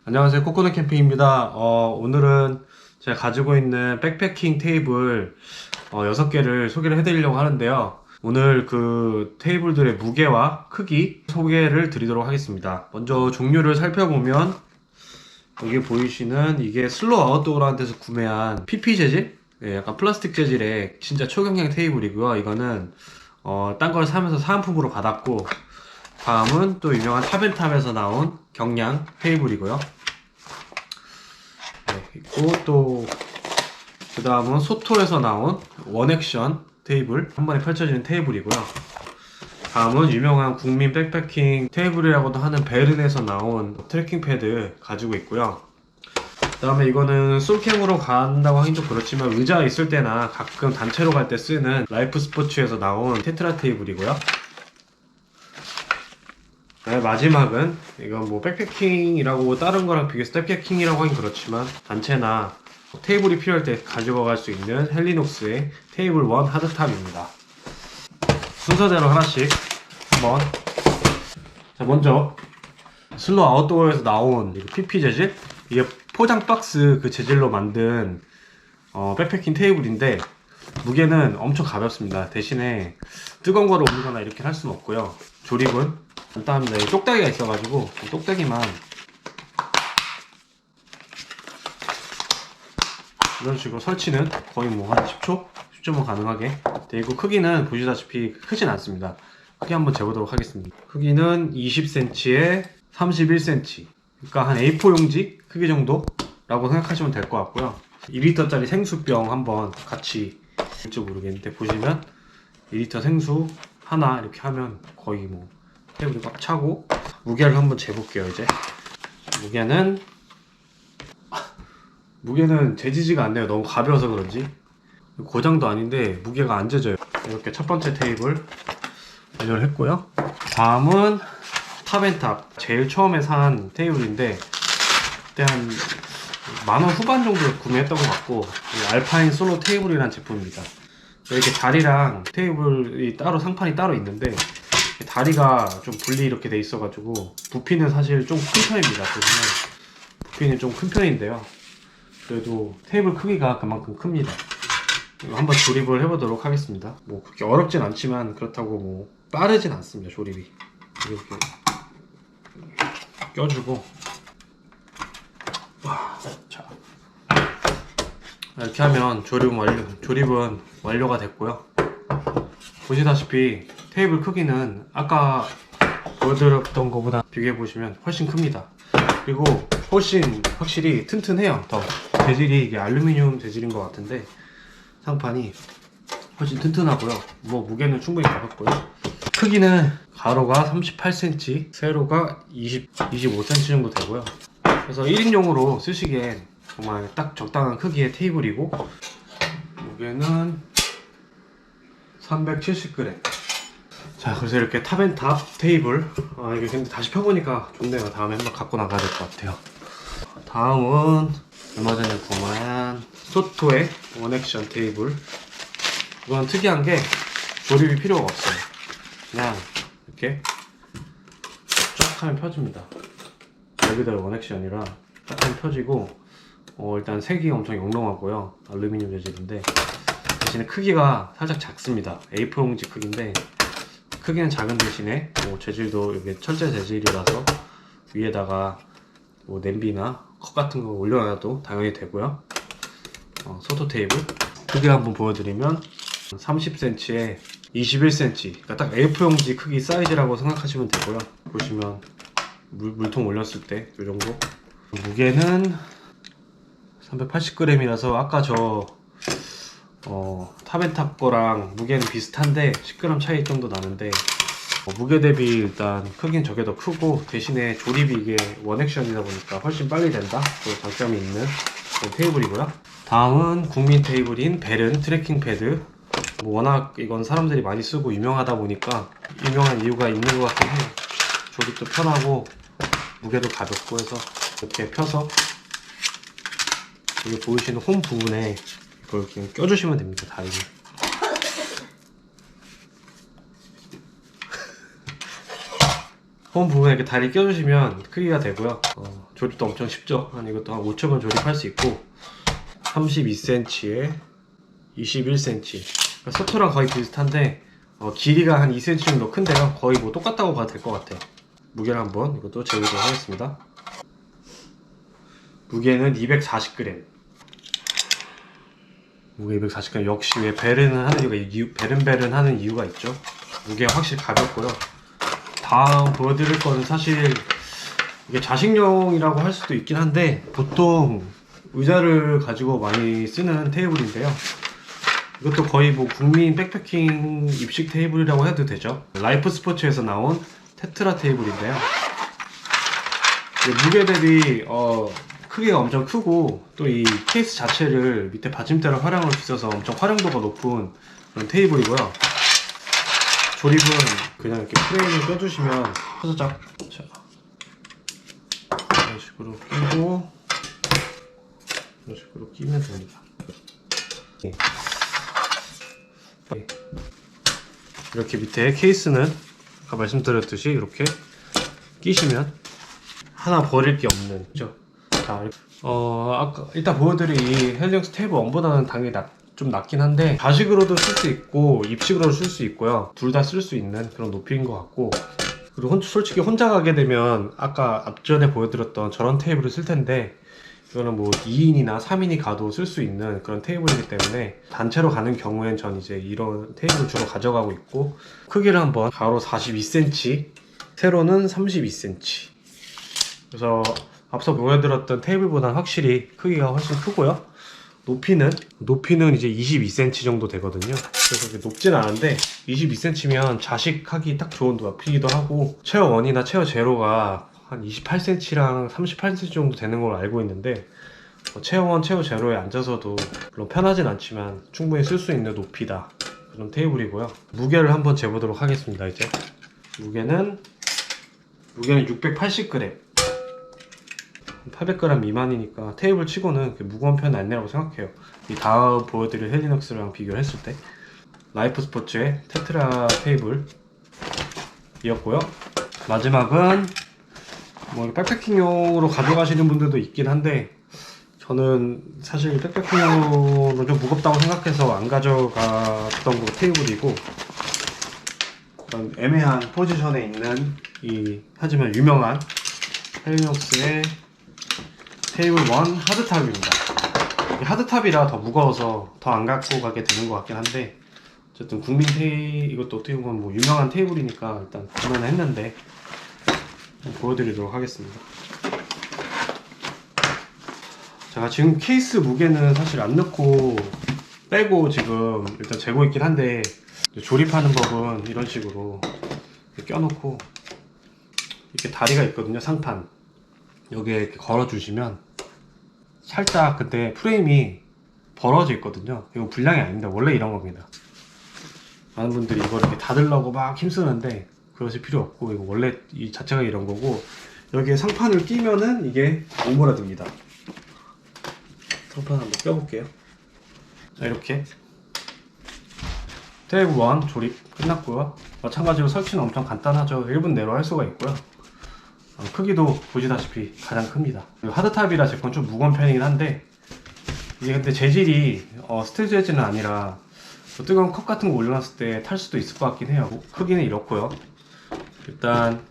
안녕하세요, 코코넛 캠핑입니다. 오늘은 제가 가지고 있는 백패킹 테이블 6개를 소개를 해드리려고 하는데요. 오늘 그 테이블들의 무게와 크기 소개를 드리도록 하겠습니다. 먼저 종류를 살펴보면 여기 보이시는 이게 슬로우 아웃도어라는 데서 구매한 PP 재질? 네, 약간 플라스틱 재질의 진짜 초경량 테이블이고요. 이거는 딴 걸 사면서 사은품으로 받았고, 다음은 또 유명한 타벤탑에서 나온 경량 테이블이고요. 네, 있고 또 그 다음은 소토에서 나온 원액션 테이블, 한 번에 펼쳐지는 테이블이고요. 다음은 유명한 국민 백패킹 테이블이라고도 하는 베른에서 나온 트래킹 패드 가지고 있고요. 그 다음에 이거는 솔캠으로 간다고 하긴 좀 그렇지만 의자 있을 때나 가끔 단체로 갈 때 쓰는 라이프 스포츠에서 나온 테트라 테이블이고요. 네, 마지막은 이건 뭐 백패킹이라고 다른 거랑 비교해서 백패킹이라고 하긴 그렇지만 단체나 테이블이 필요할 때 가지고 갈 수 있는 헬리녹스의 테이블 1 하드탑입니다. 순서대로 하나씩 한번. 자, 먼저 슬로우 아웃도어에서 나온 PP 재질, 이게 포장 박스 그 재질로 만든 백패킹 테이블인데 무게는 엄청 가볍습니다. 대신에 뜨거운 거를 옮기거나 이렇게 할 수는 없고요. 조립은 간단합니다. 이 똑딱이가 있어가지고 이 똑딱이만 이런 식으로 설치는 거의 뭐 한 10초? 10초면 가능하게 되고, 크기는 보시다시피 크진 않습니다. 크기 한번 재보도록 하겠습니다. 크기는 20cm에 31cm, 그러니까 한 A4 용지 크기 정도라고 생각하시면 될 것 같고요. 2리터짜리 생수병 한번 같이 볼지 모르겠는데 보시면 2리터 생수 하나 이렇게 하면 거의 뭐 테이블이 꽉 차고, 무게를 한번 재볼게요. 이제 무게는 재지지가 않네요. 너무 가벼워서 그런지. 고장도 아닌데 무게가 안 재져요. 이렇게 첫 번째 테이블 완료를 했고요. 다음은 타벤탑, 제일 처음에 산 테이블인데 그때 한 만원 후반 정도 구매했던 것 같고, 알파인 솔로 테이블이라는 제품입니다. 이렇게 다리랑 테이블이 따로, 상판이 따로 있는데 다리가 좀 분리 이렇게 돼 있어가지고 부피는 사실 좀 큰 편입니다. 보시면 부피는 좀 큰 편인데요, 그래도 테이블 크기가 그만큼 큽니다. 이거 한번 조립을 해보도록 하겠습니다. 뭐 그렇게 어렵진 않지만 그렇다고 뭐 빠르진 않습니다. 조립이 이렇게 껴주고, 자, 이렇게 하면 조립은 완료가 됐고요. 보시다시피 테이블 크기는 아까 보여드렸던 것보다 비교해보시면 훨씬 큽니다. 그리고 훨씬 확실히 튼튼해요. 더 재질이 이게 알루미늄 재질인 것 같은데 상판이 훨씬 튼튼하고요. 뭐 무게는 충분히 가볍고요. 크기는 가로가 38cm, 세로가 25cm 정도 되고요. 그래서 1인용으로 쓰시기엔 정말 딱 적당한 크기의 테이블이고, 무게는 370g. 자, 그래서 이렇게 탑앤탑 테이블, 이게 근데 다시 펴보니까 좋네요. 다음에 한번 갖고 나가야 될 것 같아요. 다음은 얼마 전에 구매한 소토의 원액션 테이블. 이건 특이한 게 조립이 필요가 없어요. 그냥 이렇게 쫙 하면 펴집니다. 말 그대로 원액션이라 딱 하면 펴지고, 일단 색이 엄청 영롱하고요. 알루미늄 재질인데 대신에 크기가 살짝 작습니다. A4 용지 크기인데 크기는 작은 대신에 재질도 이게 철제 재질이라서 위에다가 뭐 냄비나 컵 같은 거 올려놔도 당연히 되고요. 소토 테이블 크기 한번 보여드리면 30cm에 21cm, 그러니까 딱 A4 용지 크기 사이즈라고 생각하시면 되고요. 보시면 물통 올렸을 때 이 정도. 무게는 380g이라서 아까 저 타벤탑 거랑 무게는 비슷한데 10g 차이 정도 나는데, 무게 대비 일단 크긴 저게 더 크고, 대신에 조립이 이게 원액션이다 보니까 훨씬 빨리 된다, 그 장점이 있는 그런 테이블이고요. 다음은 국민 테이블인 베른 트래킹 패드. 뭐 워낙 이건 사람들이 많이 쓰고 유명하다 보니까 유명한 이유가 있는 것 같긴 해요. 조립도 편하고 무게도 가볍고 해서 이렇게 펴서 여기 보이시는 홈 부분에 이걸 이렇게 껴주시면 됩니다. 다리를. 홈 부분에 이렇게 다리 껴주시면 크기가 되고요. 조립도 엄청 쉽죠. 한 이것도 한 5초면 조립할 수 있고 32cm에 21cm. 그러니까 소토랑 거의 비슷한데 길이가 한 2cm 정도 큰데요. 거의 뭐 똑같다고 봐도 될 것 같아요. 무게를 한번 이것도 재보도록 하겠습니다. 무게는 240g. 무게 240g. 역시 왜 베른은 하는 이유가 베른베른 하는 이유가 있죠. 무게가 확실히 가볍고요. 다음 보여드릴 거는 사실 이게 자식용이라고 할 수도 있긴 한데 보통 의자를 가지고 많이 쓰는 테이블인데요. 이것도 거의 뭐 국민 백패킹 입식 테이블이라고 해도 되죠. 라이프 스포츠에서 나온 테트라 테이블인데요. 무게 대비 크기가 엄청 크고 또 이 케이스 자체를 밑에 받침대로 활용할 수 있어서 엄청 활용도가 높은 그런 테이블이고요. 조립은 그냥 이렇게 프레임을 껴주시면 살짝 이런 식으로 끼고 이런 식으로 끼면 됩니다. 이렇게 밑에 케이스는 아까 말씀드렸듯이 이렇게 끼시면 하나 버릴 게 없는 거죠. 자, 아까 일단 보여드린 이 헬리눅스 테이블 1보다는 당연히 좀 낮긴 한데 좌식으로도 쓸 수 있고 입식으로도 쓸 수 있고요. 둘 다 쓸 수 있는 그런 높이인 것 같고, 그리고 솔직히 혼자 가게 되면 아까 앞전에 보여드렸던 저런 테이블을 쓸 텐데 이거는 뭐 2인이나 3인이 가도 쓸 수 있는 그런 테이블이기 때문에 단체로 가는 경우엔 전 이제 이런 테이블을 주로 가져가고 있고, 크기를 한번 가로 42cm, 세로는 32cm. 그래서 앞서 보여드렸던 테이블보다는 확실히 크기가 훨씬 크고요. 높이는 이제 22cm 정도 되거든요. 그래서 그렇게 높진 않은데 22cm면 자식하기 딱 좋은 높이기도 하고, 체어 1이나 체어 제로가 한 28cm랑 38cm 정도 되는 걸로 알고 있는데 체어 1, 체어 제로에 앉아서도 물론 편하진 않지만 충분히 쓸 수 있는 높이다, 그런 테이블이고요. 무게를 한번 재보도록 하겠습니다. 이제 무게는 680g, 800g 미만이니까 테이블 치고는 무거운 편은 아니라고 생각해요. 이 다음 보여드릴 헬리눅스랑 비교를 했을 때. 라이프 스포츠의 테트라 테이블이었고요. 마지막은 뭐 백패킹용으로 가져가시는 분들도 있긴 한데 저는 사실 백패킹용으로 좀 무겁다고 생각해서 안 가져갔던 거 테이블이고, 그런 애매한 포지션에 있는 하지만 유명한 헬리눅스의 테이블 1 하드탑입니다. 하드탑이라 더 무거워서 더 안 갖고 가게 되는 것 같긴 한데, 어쨌든 이것도 어떻게 보면 뭐 유명한 테이블이니까 일단 구매는 했는데 보여드리도록 하겠습니다. 제가 지금 케이스 무게는 사실 안 넣고 빼고 지금 일단 재고 있긴 한데, 조립하는 법은 이런 식으로 껴놓고 이렇게 다리가 있거든요. 상판 여기에 이렇게 걸어 주시면 살짝 그때 프레임이 벌어져 있거든요. 이거 불량이 아닙니다. 원래 이런 겁니다. 많은 분들이 이걸 이렇게 닫으려고 막 힘쓰는데 그러실 필요 없고, 이거 원래 이 자체가 이런 거고, 여기에 상판을 끼면은 이게 오므라듭니다. 상판 한번 껴볼게요. 자, 이렇게 테이블 1 조립 끝났고요. 마찬가지로 설치는 엄청 간단하죠. 1분 내로 할 수가 있고요. 크기도 보시다시피 가장 큽니다. 하드탑이라 제 건 좀 무거운 편이긴 한데, 이게 근데 재질이 스틸 재질은 아니라 뜨거운 컵 같은 거 올려놨을 때 탈 수도 있을 것 같긴 해요. 크기는 이렇고요. 일단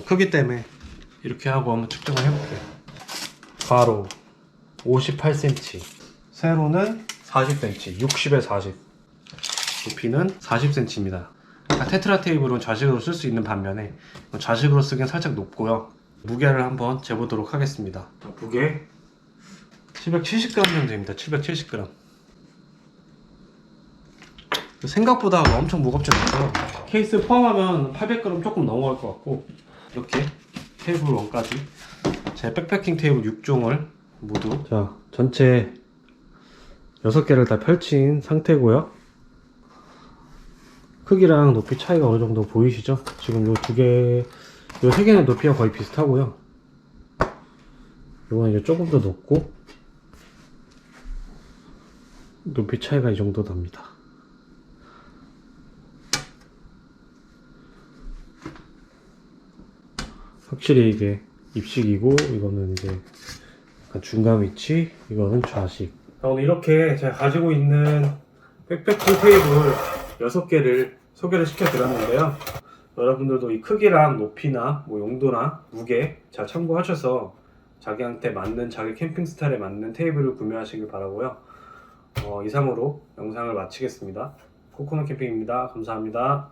크기 때문에 이렇게 하고 한번 측정을 해볼게요. 가로 58cm, 세로는 40cm, 60에 40, 높이는 40cm입니다. 테트라 테이블은 좌식으로 쓸 수 있는 반면에 좌식으로 쓰기엔 살짝 높고요. 무게를 한번 재보도록 하겠습니다. 무게 770g 정도 됩니다. 770g. 생각보다 엄청 무겁진 않고요. 케이스 포함하면 800g 조금 넘어갈 것 같고, 이렇게 테이블 1까지 제 백패킹 테이블 6종을 모두 전체 6개를 다 펼친 상태고요. 크기랑 높이 차이가 어느 정도 보이시죠? 지금 요 세 개는 높이가 거의 비슷하고요. 요건 이제 조금 더 높고 높이 차이가 이 정도 납니다. 확실히 이게 입식이고 이거는 이제 약간 중간 위치, 이거는 좌식. 오늘 이렇게 제가 가지고 있는 백패킹 테이블 6개를 소개를 시켜드렸는데요. 여러분들도 이 크기랑 높이나 뭐 용도나 무게 잘 참고하셔서 자기한테 맞는, 자기 캠핑 스타일에 맞는 테이블을 구매하시길 바라고요. 이상으로 영상을 마치겠습니다. 코코넛 캠핑입니다. 감사합니다.